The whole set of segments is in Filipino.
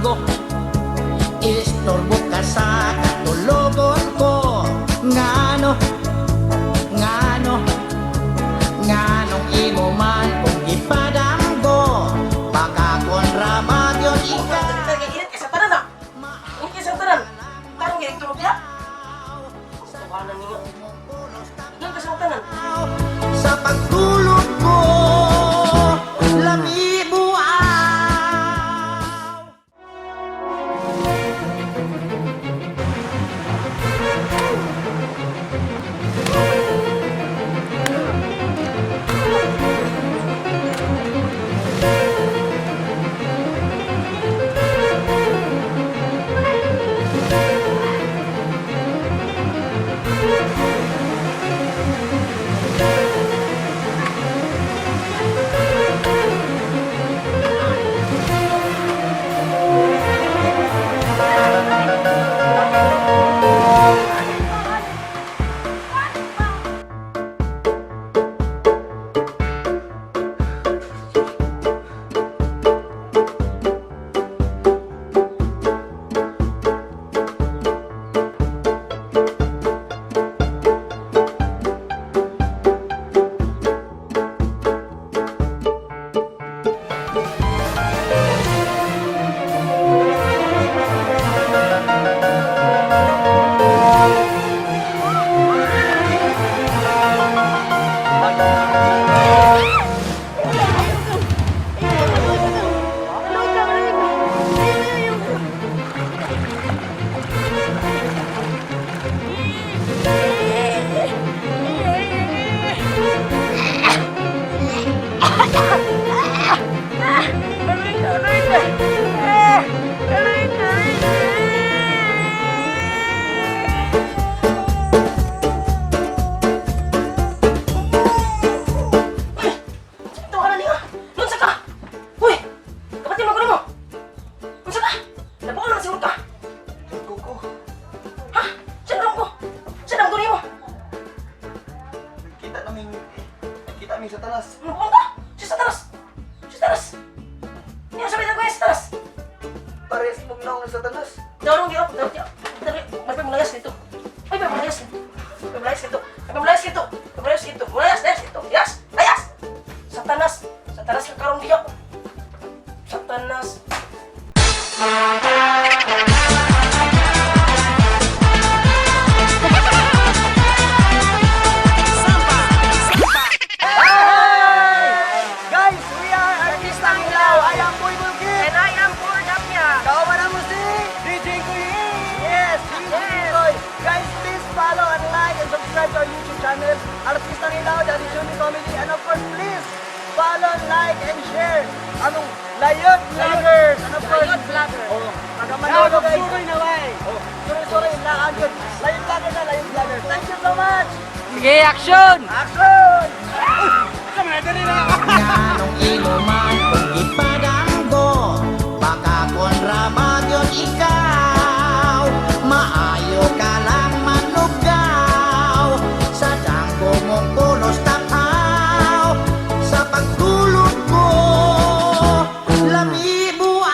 damgo. Istorbo ka sa katulogon ko. Ngano, ngano, nganong imo man kung ipadamgo. Baka konrabad yun ika. Init ka sa tanan na. Init ka sa tanan. Tarong gaya tulog niya. Tukanan niyo. Init ka sa tanan. Sa pagtulog ko, lamibuaw. Tukanan niyo. Lunsa ka. Uy, kapatid mo ko mo. Lunsa ka. Nabuo lang siguro ka. Kuko, Ha? Saan ko? Saan ko niyo? kita namin sa talas. Nabuo ka? Si Satanas. Si Satanas. Niyo sabi na ko si Satanas. Pares mong naong sa talas. Dorong dia, dorong dia. May pagmulayas dito. May pagmulayas dito. Pagmulayas dito. Pagmulayas dito. Pagmulayas dito. Mulayas dito. Yes! Ayas! Satanas. Satanas ka karong dia. Satanas. Guys, we are Artistang Ilaw. I am Boy Bulkit. And I am poor Damya. Kawan na mo si DJ Kuyi. Yes, DJ Koy. Guys, please follow and like and subscribe to our YouTube channel, Artistang Ilaw, Daddy Juni Comedy. And of course, please follow, like, and share. Anong Layot Vloggers. And of course, Layot Vlogger. Oh, taga-Manolo guys. Oh, sorry, laan yun. Layot Vlogger na, Layot Vlogger. Thank you so much. Sige, action! Action! Nganong imo man kung ipadamgo. Baka konrabad yun ikaw. Maayo ka lang manugaw. Sa danggo mong pulos tapaw. Sa pagtulog ko, lamibuaw.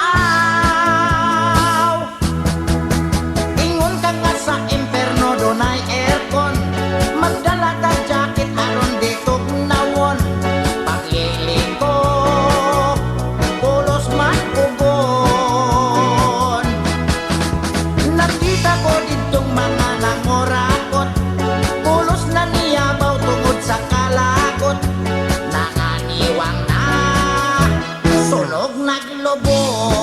Ingon ka nga sa imperno dunay aircon. Magdala ka jacket aron di tugnawon. Pagliling ko, pulos man ugon. Nakita ko ditong mga nangorakot. Pulos na niyabaw tungod sa kalagot. Nanganiwang na, sunog naglubog.